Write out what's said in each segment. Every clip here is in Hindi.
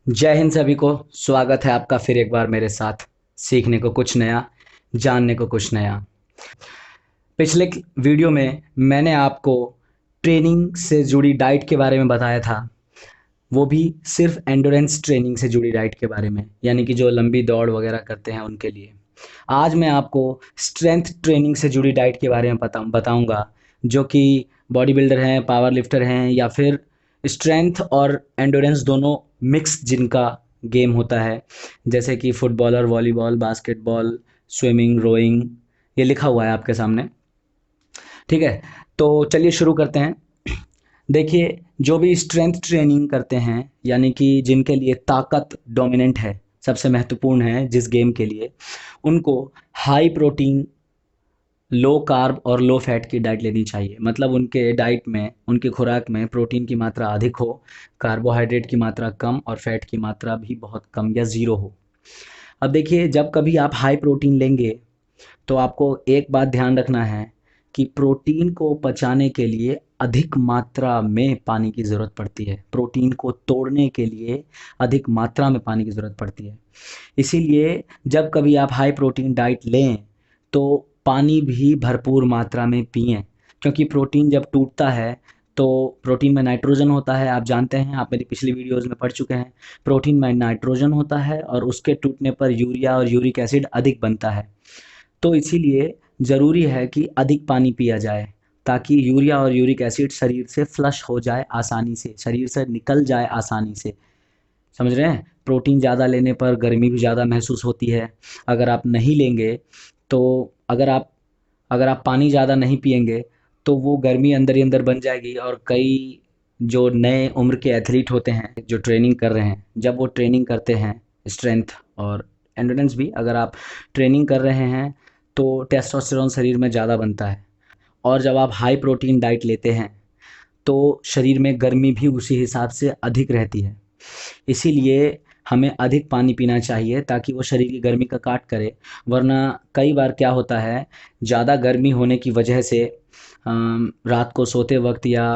जय हिंद सभी को। स्वागत है आपका फिर एक बार मेरे साथ सीखने को कुछ नया, जानने को कुछ नया। पिछले वीडियो में मैंने आपको ट्रेनिंग से जुड़ी डाइट के बारे में बताया था, वो भी सिर्फ एंडोरेंस ट्रेनिंग से जुड़ी डाइट के बारे में, यानी कि जो लंबी दौड़ वगैरह करते हैं उनके लिए। आज मैं आपको स्ट्रेंथ ट्रेनिंग से जुड़ी डाइट के बारे में बताऊंगा, जो कि बॉडी बिल्डर हैं, पावर लिफ्टर हैं, या फिर स्ट्रेंथ और एंडोरेंस दोनों मिक्स जिनका गेम होता है, जैसे कि footballer, volleyball, basketball, swimming, rowing. ये लिखा हुआ है आपके सामने। ठीक है, तो चलिए शुरू करते हैं। देखिए, जो भी स्ट्रेंथ ट्रेनिंग करते हैं, यानी कि जिनके लिए ताकत डोमिनेंट है, सबसे महत्वपूर्ण है जिस गेम के लिए, उनको हाई प्रोटीन, लो कार्ब और लो फैट की डाइट लेनी चाहिए। मतलब उनके डाइट में, उनकी खुराक में प्रोटीन की मात्रा अधिक हो, कार्बोहाइड्रेट की मात्रा कम और फैट की मात्रा भी बहुत कम या ज़ीरो हो। अब देखिए, जब कभी आप हाई प्रोटीन लेंगे तो आपको एक बात ध्यान रखना है कि प्रोटीन को पचाने के लिए अधिक मात्रा में पानी की ज़रूरत पड़ती है। प्रोटीन को तोड़ने के लिए अधिक मात्रा में पानी की ज़रूरत पड़ती है। इसीलिए जब कभी आप हाई प्रोटीन डाइट लें तो पानी भी भरपूर मात्रा में पिएं, क्योंकि प्रोटीन जब टूटता है तो प्रोटीन में नाइट्रोजन होता है। आप जानते हैं, आप मेरी पिछली वीडियोज़ में पढ़ चुके हैं। प्रोटीन में नाइट्रोजन होता है और उसके टूटने पर यूरिया और यूरिक एसिड अधिक बनता है। तो इसीलिए ज़रूरी है कि अधिक पानी पिया जाए, ताकि यूरिया और यूरिक एसिड शरीर से फ्लश हो जाए आसानी से, शरीर से निकल जाए आसानी से। समझ रहे हैं? प्रोटीन ज़्यादा लेने पर गर्मी भी ज़्यादा महसूस होती है। अगर आप नहीं लेंगे तो अगर आप पानी ज़्यादा नहीं पिएंगे तो वो गर्मी अंदर ही अंदर बन जाएगी। और कई जो नए उम्र के एथलीट होते हैं जो ट्रेनिंग कर रहे हैं, जब वो ट्रेनिंग करते हैं स्ट्रेंथ और एंडोरेंस भी, अगर आप ट्रेनिंग कर रहे हैं तो टेस्टोस्टेरोन शरीर में ज़्यादा बनता है। और जब आप हाई प्रोटीन डाइट लेते हैं तो शरीर में गर्मी भी उसी हिसाब से अधिक रहती है। इसीलिए हमें अधिक पानी पीना चाहिए ताकि वो शरीर की गर्मी का काट करे। वरना कई बार क्या होता है, ज़्यादा गर्मी होने की वजह से रात को सोते वक्त या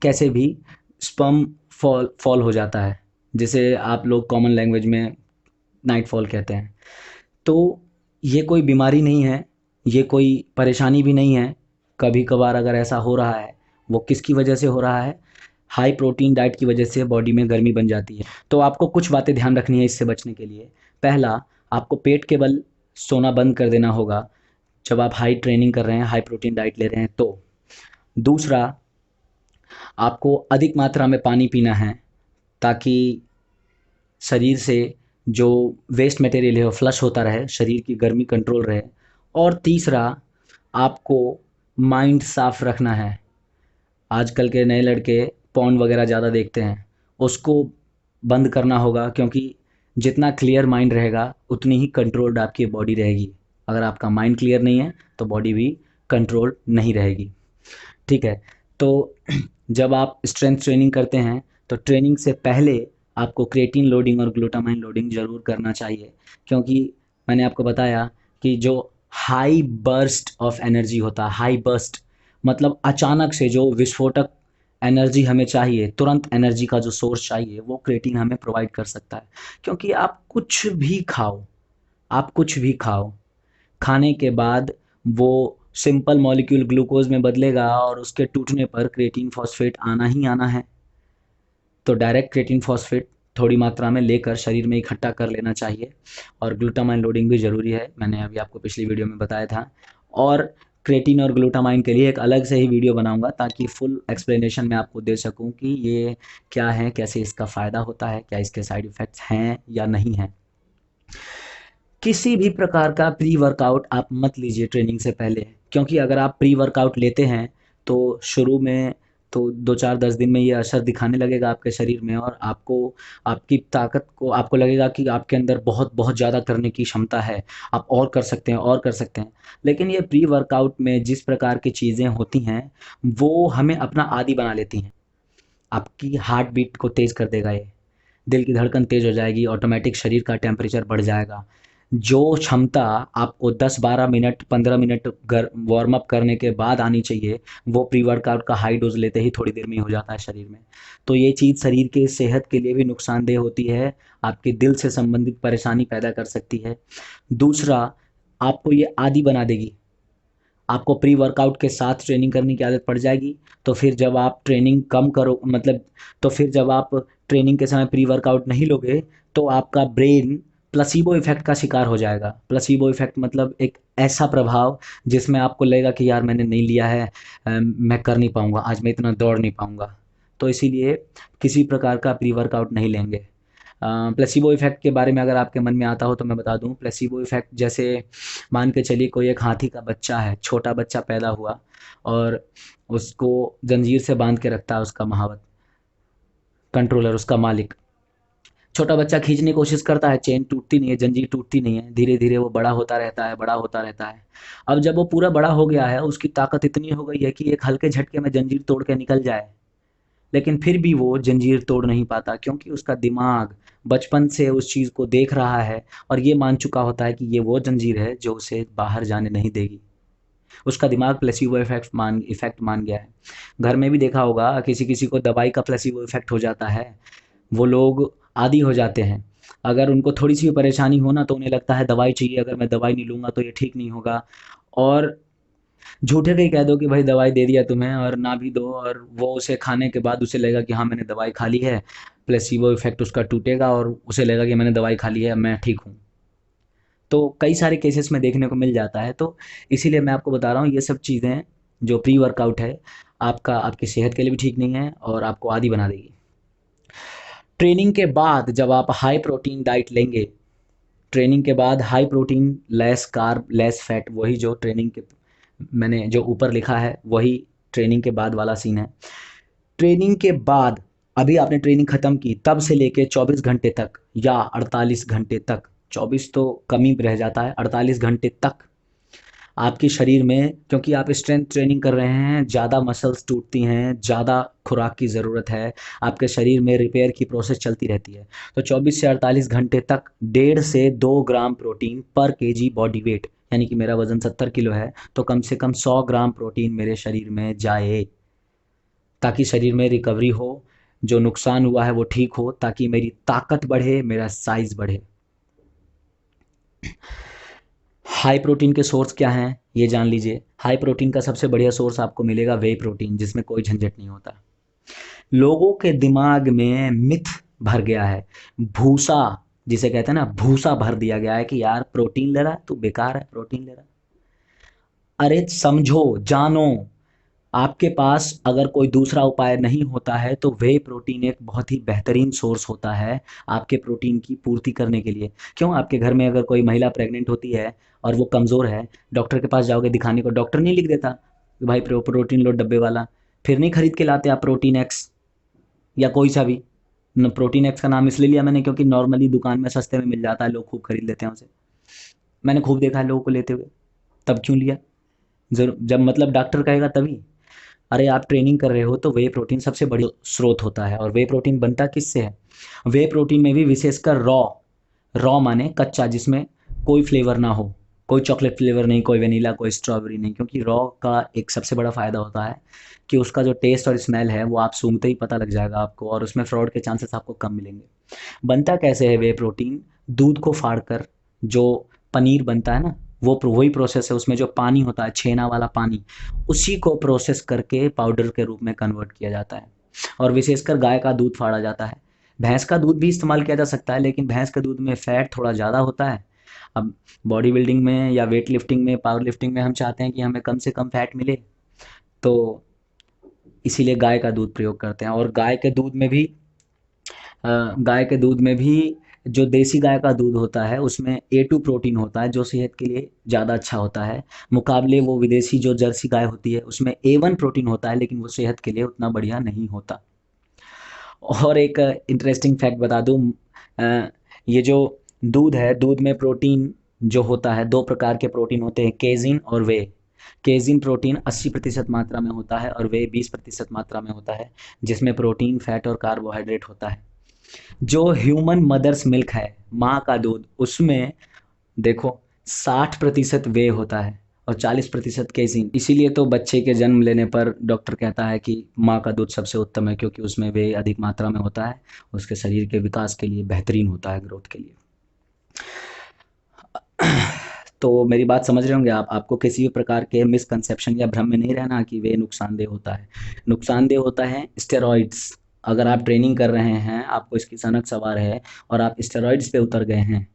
कैसे भी स्पर्म फॉल फॉल हो जाता है, जिसे आप लोग कॉमन लैंग्वेज में नाइट फॉल कहते हैं। तो ये कोई बीमारी नहीं है, ये कोई परेशानी भी नहीं है। कभी कभार अगर ऐसा हो रहा है, वो किसकी वजह से हो रहा है? हाई प्रोटीन डाइट की वजह से बॉडी में गर्मी बन जाती है। तो आपको कुछ बातें ध्यान रखनी है इससे बचने के लिए। पहला, आपको पेट के बल सोना बंद कर देना होगा जब आप हाई ट्रेनिंग कर रहे हैं, हाई प्रोटीन डाइट ले रहे हैं तो। दूसरा, आपको अधिक मात्रा में पानी पीना है ताकि शरीर से जो वेस्ट मटेरियल है वो फ्लश होता रहे, शरीर की गर्मी कंट्रोल रहे। और तीसरा, आपको माइंड साफ रखना है। आजकल के नए लड़के पॉर्न वगैरह ज़्यादा देखते हैं, उसको बंद करना होगा, क्योंकि जितना क्लियर माइंड रहेगा उतनी ही कंट्रोल्ड आपकी बॉडी रहेगी। अगर आपका माइंड क्लियर नहीं है तो बॉडी भी कंट्रोल्ड नहीं रहेगी। ठीक है, तो जब आप स्ट्रेंथ ट्रेनिंग करते हैं तो ट्रेनिंग से पहले आपको क्रेटिन लोडिंग और ग्लूटामाइन लोडिंग ज़रूर करना चाहिए, क्योंकि मैंने आपको बताया कि जो हाई बर्स्ट ऑफ एनर्जी होता है, हाई बर्स्ट मतलब अचानक से जो विस्फोटक एनर्जी हमें चाहिए, तुरंत एनर्जी का जो सोर्स चाहिए, वो क्रेटिन हमें प्रोवाइड कर सकता है। क्योंकि आप कुछ भी खाओ, आप कुछ भी खाओ, खाने के बाद वो सिंपल मॉलिक्यूल ग्लूकोज में बदलेगा और उसके टूटने पर क्रेटीन फॉस्फेट आना ही आना है। तो डायरेक्ट क्रेटीन फॉस्फेट थोड़ी मात्रा में लेकर शरीर में इकट्ठा कर लेना चाहिए। और ग्लूटामाइन लोडिंग भी ज़रूरी है, मैंने अभी आपको पिछली वीडियो में बताया था। और क्रेटीन और ग्लूटामाइन के लिए एक अलग से ही वीडियो बनाऊंगा, ताकि फुल एक्सप्लेनेशन मैं आपको दे सकूं कि ये क्या है, कैसे इसका फ़ायदा होता है, क्या इसके साइड इफ़ेक्ट्स हैं या नहीं हैं। किसी भी प्रकार का प्री वर्कआउट आप मत लीजिए ट्रेनिंग से पहले, क्योंकि अगर आप प्री वर्कआउट लेते हैं तो शुरू में तो 2-4-10 दिन में ये असर दिखाने लगेगा आपके शरीर में, और आपको, आपकी ताकत को, आपको लगेगा कि आपके अंदर बहुत बहुत ज़्यादा करने की क्षमता है, आप और कर सकते हैं और कर सकते हैं। लेकिन ये प्री वर्कआउट में जिस प्रकार की चीज़ें होती हैं वो हमें अपना आदी बना लेती हैं। आपकी हार्ट बीट को तेज़ कर देगा ये, दिल की धड़कन तेज़ हो जाएगी, ऑटोमेटिक शरीर का टेम्परेचर बढ़ जाएगा, जो क्षमता आपको 10-12 मिनट 15 मिनट वार्म अप करने के बाद आनी चाहिए, वो प्री वर्कआउट का हाई डोज लेते ही थोड़ी देर में हो जाता है शरीर में। तो ये चीज़ शरीर के सेहत के लिए भी नुकसानदेह होती है, आपके दिल से संबंधित परेशानी पैदा कर सकती है। दूसरा, आपको ये आदी बना देगी। आपको प्री वर्कआउट के साथ ट्रेनिंग करने की आदत पड़ जाएगी, तो फिर जब आप ट्रेनिंग कम करो मतलब तो फिर जब आप ट्रेनिंग के समय प्री वर्कआउट नहीं लोगे, तो आपका ब्रेन प्लेसिबो इफ़ेक्ट का शिकार हो जाएगा। प्लेसिबो इफ़ेक्ट मतलब एक ऐसा प्रभाव जिसमें आपको लगेगा कि यार मैंने नहीं लिया है, मैं कर नहीं पाऊँगा, आज मैं इतना दौड़ नहीं पाऊँगा। तो इसीलिए किसी प्रकार का प्री वर्कआउट नहीं लेंगे। प्लेसिबो इफ़ेक्ट के बारे में अगर आपके मन में आता हो तो मैं बता दूं। प्लेसिबो इफ़ेक्ट जैसे मान के चलिए कोई एक हाथी का बच्चा है, छोटा बच्चा पैदा हुआ और उसको जंजीर से बांध के रखता है उसका महावत, कंट्रोलर, उसका मालिक। छोटा बच्चा खींचने की कोशिश करता है, चेन टूटती नहीं है, जंजीर टूटती नहीं है, धीरे धीरे वो बड़ा होता रहता है, बड़ा होता रहता है। अब जब वो पूरा बड़ा हो गया है, उसकी ताकत इतनी हो गई है कि एक हल्के झटके में जंजीर तोड़ के निकल जाए, लेकिन फिर भी वो जंजीर तोड़ नहीं पाता, क्योंकि उसका दिमाग बचपन से उस चीज़ को देख रहा है और ये मान चुका होता है कि ये वो जंजीर है जो उसे बाहर जाने नहीं देगी। उसका दिमाग प्लेसिबो इफेक्ट मान गया है। घर में भी देखा होगा, किसी किसी को दवाई का प्लेसिबो इफेक्ट हो जाता है, वो लोग आदी हो जाते हैं। अगर उनको थोड़ी सी भी परेशानी हो ना, तो उन्हें लगता है दवाई चाहिए, अगर मैं दवाई नहीं लूँगा तो ये ठीक नहीं होगा। और झूठे के ही कह दो कि भाई दवाई दे दिया तुम्हें, और ना भी दो, और वो उसे खाने के बाद उसे लगेगा कि हाँ मैंने दवाई खा ली है, प्लेसिबो इफेक्ट उसका टूटेगा और उसे लगेगा कि मैंने दवाई खा ली है, मैं ठीक हूँ। तो कई सारे केसेस में देखने को मिल जाता है। तो इसीलिए मैं आपको बता रहा हूँ, ये सब चीज़ें जो प्री वर्कआउट है, आपकी सेहत के लिए भी ठीक नहीं है और आपको आदी बना देगी। ट्रेनिंग के बाद जब आप हाई प्रोटीन डाइट लेंगे, ट्रेनिंग के बाद high protein less carb less fat, वही जो ट्रेनिंग के मैंने जो ऊपर लिखा है वही ट्रेनिंग के बाद वाला सीन है। ट्रेनिंग के बाद अभी आपने ट्रेनिंग ख़त्म की, तब से लेके 24 घंटे तक या 48 घंटे तक, 24 तो कम ही रह जाता है, 48 घंटे तक आपके शरीर में, क्योंकि आप स्ट्रेंथ ट्रेनिंग कर रहे हैं, ज़्यादा मसल्स टूटती हैं, ज़्यादा खुराक की ज़रूरत है, आपके शरीर में रिपेयर की प्रोसेस चलती रहती है। तो 24 से 48 घंटे तक 1.5 से 2 ग्राम प्रोटीन पर केजी बॉडी वेट, यानी कि मेरा वज़न 70 किलो है, तो कम से कम 100 ग्राम प्रोटीन मेरे शरीर में जाए, ताकि शरीर में रिकवरी हो, जो नुकसान हुआ है वो ठीक हो, ताकि मेरी ताकत बढ़े, मेरा साइज़ बढ़े। हाई प्रोटीन के सोर्स क्या हैं ये जान लीजिए। हाई प्रोटीन का सबसे बढ़िया सोर्स आपको मिलेगा वे प्रोटीन, जिसमें कोई झंझट नहीं होता। लोगों के दिमाग में मिथ भर गया है, भूसा जिसे कहते हैं ना, भूसा भर दिया गया है कि यार प्रोटीन ले रहा है तू, बेकार है प्रोटीन ले रहा है। अरे समझो, जानो, आपके पास अगर कोई दूसरा उपाय नहीं होता है तो वे प्रोटीन एक बहुत ही बेहतरीन सोर्स होता है आपके प्रोटीन की पूर्ति करने के लिए। क्यों, आपके घर में अगर कोई महिला प्रेग्नेंट होती है और वो कमज़ोर है, डॉक्टर के पास जाओगे दिखाने को, डॉक्टर नहीं लिख देता कि भाई प्रोटीन लो डब्बे वाला, फिर नहीं खरीद के लाते आप प्रोटीन एक्स या कोई सा भी। प्रोटीन एक्स का नाम इसलिए लिया मैंने क्योंकि नॉर्मली दुकान में सस्ते में मिल जाता है, लोग खूब खरीद लेते हैं उसे, मैंने खूब देखा है लोगों को लेते हुए। तब क्यों लिया, जरूर जब मतलब डॉक्टर कहेगा तभी। अरे आप ट्रेनिंग कर रहे हो तो वे प्रोटीन सबसे बड़ी स्रोत होता है। और वे प्रोटीन बनता किससे है, वे प्रोटीन में भी विशेषकर रॉ, रॉ माने कच्चा, जिसमें कोई फ्लेवर ना हो, कोई चॉकलेट फ्लेवर नहीं, कोई वेनीला, कोई स्ट्रॉबेरी नहीं, क्योंकि रॉ का एक सबसे बड़ा फ़ायदा होता है कि उसका जो टेस्ट और स्मेल है वो आप सूंघते ही पता लग जाएगा आपको, और उसमें फ्रॉड के चांसेस आपको कम मिलेंगे। बनता कैसे है वे प्रोटीन, दूध को फाड़ कर जो पनीर बनता है ना, वो वही प्रोसेस है, उसमें जो पानी होता है, छेना वाला पानी, उसी को प्रोसेस करके पाउडर के रूप में कन्वर्ट किया जाता है। और विशेषकर गाय का दूध फाड़ा जाता है। भैंस का दूध भी इस्तेमाल किया जा सकता है, लेकिन भैंस के दूध में फ़ैट थोड़ा ज़्यादा होता है। अब बॉडी बिल्डिंग में या वेट लिफ्टिंग में, पावर लिफ्टिंग में हम चाहते हैं कि हमें कम से कम फैट मिले, तो इसीलिए गाय का दूध प्रयोग करते हैं। और गाय के दूध में भी जो देसी गाय का दूध होता है उसमें A2 प्रोटीन होता है, जो सेहत के लिए ज़्यादा अच्छा होता है, मुकाबले वो विदेशी जो जर्सी गाय होती है उसमें A1 प्रोटीन होता है, लेकिन वो सेहत के लिए उतना बढ़िया नहीं होता। और एक इंटरेस्टिंग फैक्ट बता दूँ, ये जो दूध है, दूध में प्रोटीन जो होता है, दो प्रकार के प्रोटीन होते हैं, केजिन और वे। केजिन प्रोटीन 80% मात्रा में होता है और वे 20% मात्रा में होता है, जिसमें प्रोटीन, फैट और कार्बोहाइड्रेट होता है। जो ह्यूमन मदर्स मिल्क है, माँ का दूध, उसमें देखो 60% वे होता है और 40% केसीन। इसीलिए तो बच्चे के जन्म लेने पर डॉक्टर कहता है कि माँ का दूध सबसे उत्तम है, क्योंकि उसमें वे अधिक मात्रा में होता है, उसके शरीर के विकास के लिए बेहतरीन होता है, ग्रोथ के लिए। तो मेरी बात समझ रहे होंगे आप। आपको किसी भी प्रकार के मिसकंसेप्शन या भ्रम में नहीं रहना कि वे नुकसानदेह होता है। नुकसानदेह होता है स्टेरॉइड्स। अगर आप ट्रेनिंग कर रहे हैं, आपको इसकी सनक सवार है और आप स्टेरॉइड्स पे उतर गए हैं,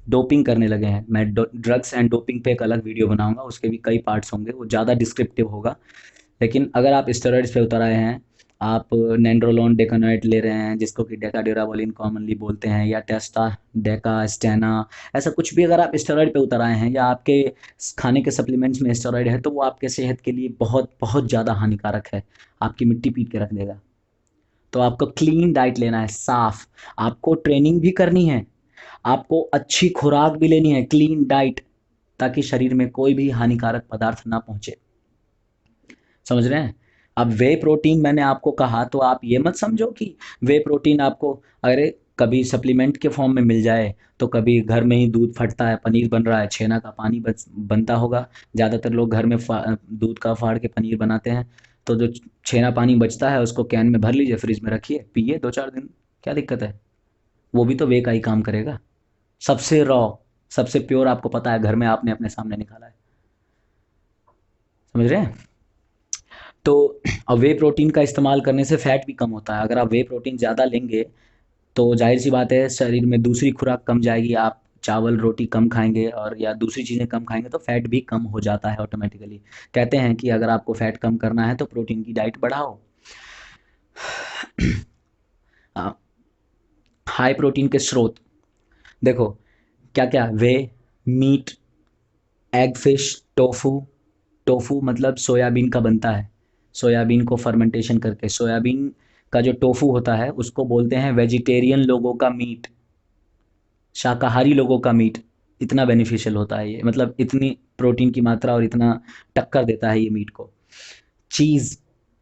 डोपिंग करने लगे हैं, मैं ड्रग्स एंड डोपिंग पे एक अलग वीडियो बनाऊंगा, उसके भी कई पार्ट्स होंगे, वो ज़्यादा डिस्क्रिप्टिव होगा। लेकिन अगर आप स्टेरॉइड्स पे उतर आए हैं, आप नेंड्रोलोन डेकानोइट ले रहे हैं, जिसको कि डेकाड्यूराबोलिन कॉमनली बोलते हैं, या टेस्टा डेका स्टेना, ऐसा कुछ भी अगर आप स्टेरॉइड पे उतर आए हैं, या आपके खाने के सप्लीमेंट्स में स्टेरॉइड है, तो वो आपके सेहत के लिए बहुत बहुत ज़्यादा हानिकारक है, आपकी मिट्टी पीट के रख देगा। तो आपको क्लीन डाइट लेना है, साफ। आपको ट्रेनिंग भी करनी है, आपको अच्छी खुराक भी लेनी है, क्लीन डाइट, ताकि शरीर में कोई भी हानिकारक पदार्थ ना पहुंचे। समझ रहे हैं? अब वे प्रोटीन मैंने आपको कहा, तो आप ये मत समझो कि वे प्रोटीन आपको, अरे कभी सप्लीमेंट के फॉर्म में मिल जाए, तो कभी घर में ही दूध फटता है, पनीर बन रहा है, छेना का पानी बनता होगा। ज़्यादातर लोग घर में दूध का फाड़ के पनीर बनाते हैं, तो जो छेना पानी बचता है उसको कैन में भर लीजिए, फ्रिज में रखिए, पिए 2-4 दिन, क्या दिक्कत है? वो भी तो वे का ही काम करेगा। सबसे रॉ, सबसे प्योर आपको पता है, घर में आपने अपने सामने निकाला है। समझ रहे हैं? तो अब वे प्रोटीन का इस्तेमाल करने से फैट भी कम होता है। अगर आप वे प्रोटीन ज़्यादा लेंगे, तो जाहिर सी बात है शरीर में दूसरी खुराक कम जाएगी, आप चावल रोटी कम खाएंगे और या दूसरी चीज़ें कम खाएंगे, तो फैट भी कम हो जाता है ऑटोमेटिकली। कहते हैं कि अगर आपको फैट कम करना है तो प्रोटीन की डाइट बढ़ाओ। हाई प्रोटीन के स्रोत देखो क्या क्या, whey, meat, egg, fish, tofu. Tofu मतलब सोयाबीन का बनता है, सोयाबीन को फर्मेंटेशन करके, सोयाबीन का जो टोफू होता है उसको बोलते हैं वेजिटेरियन लोगों का मीट, शाकाहारी लोगों का मीट। इतना बेनिफिशियल होता है ये, मतलब इतनी प्रोटीन की मात्रा और इतना टक्कर देता है ये मीट को। चीज़,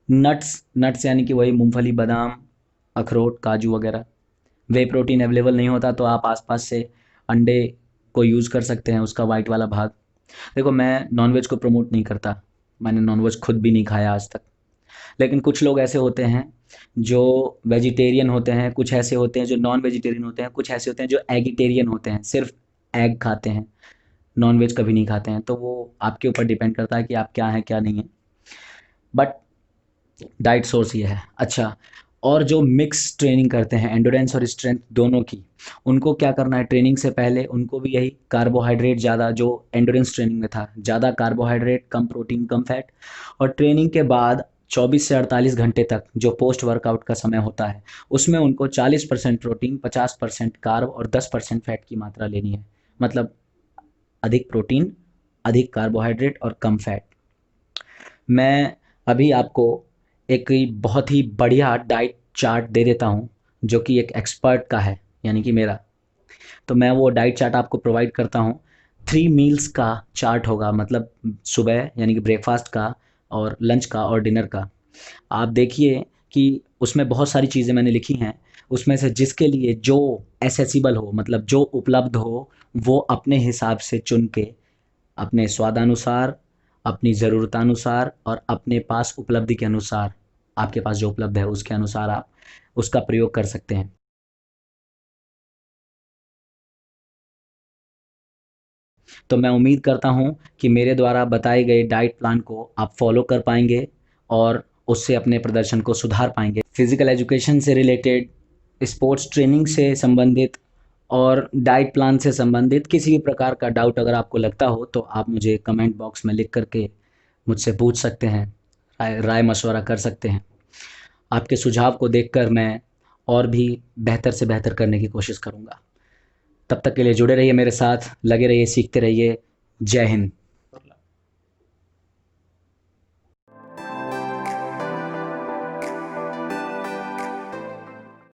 नट्स, नट्स यानी कि वही मूंगफली, बादाम, अखरोट, काजू वगैरह। वे प्रोटीन अवेलेबल नहीं होता तो आप आसपास से अंडे को यूज़ कर सकते हैं, उसका वाइट वाला भाग। देखो मैं नॉनवेज को प्रमोट नहीं करता, मैंने नॉनवेज खुद भी नहीं खाया आज तक, लेकिन कुछ लोग ऐसे होते हैं जो वेजिटेरियन होते हैं, कुछ ऐसे होते हैं जो नॉन वेजिटेरियन होते हैं, कुछ ऐसे होते हैं जो एगिटेरियन होते हैं, सिर्फ एग खाते हैं, नॉनवेज कभी नहीं खाते हैं। तो वो आपके ऊपर डिपेंड करता है कि आप क्या हैं क्या नहीं है, बट डाइट सोर्स ये है। अच्छा, और जो मिक्स ट्रेनिंग करते हैं, एंडोरेंस और स्ट्रेंथ दोनों की, उनको क्या करना है, ट्रेनिंग से पहले उनको भी यही कार्बोहाइड्रेट ज़्यादा, जो एंडोरेंस ट्रेनिंग में था, ज़्यादा कार्बोहाइड्रेट, कम प्रोटीन, कम फैट। और ट्रेनिंग के बाद 24 से 48 घंटे तक जो पोस्ट वर्कआउट का समय होता है, उसमें उनको 40% प्रोटीन, 50% कार्ब और 10% फैट की मात्रा लेनी है। मतलब अधिक प्रोटीन, अधिक कार्बोहाइड्रेट और कम फैट। मैं अभी आपको एक बहुत ही बढ़िया डाइट चार्ट दे देता हूँ, जो कि एक एक्सपर्ट का है, यानी कि मेरा। तो मैं वो डाइट चार्ट आपको प्रोवाइड करता हूँ। 3 मील्स का चार्ट होगा, मतलब सुबह यानी कि ब्रेकफास्ट का, और लंच का और डिनर का। आप देखिए कि उसमें बहुत सारी चीज़ें मैंने लिखी हैं, उसमें से जिसके लिए जो एसेसिबल हो, मतलब जो उपलब्ध हो, वो अपने हिसाब से चुन के, अपने स्वादानुसार, अपनी ज़रूरतानुसार और अपने पास उपलब्धि के अनुसार, आपके पास जो उपलब्ध है उसके अनुसार आप उसका प्रयोग कर सकते हैं। तो मैं उम्मीद करता हूँ कि मेरे द्वारा बताए गए डाइट प्लान को आप फॉलो कर पाएंगे और उससे अपने प्रदर्शन को सुधार पाएंगे। फिजिकल एजुकेशन से रिलेटेड, स्पोर्ट्स ट्रेनिंग से संबंधित और डाइट प्लान से संबंधित किसी भी प्रकार का डाउट अगर आपको लगता हो, तो आप मुझे कमेंट बॉक्स में लिख करके मुझसे पूछ सकते हैं, राय मशवरा कर सकते हैं। आपके सुझाव को देखकर मैं और भी बेहतर से बेहतर करने की कोशिश करूँगा। तब तक के लिए जुड़े रहिए मेरे साथ, लगे रहिए, सीखते रहिए। जय हिंद।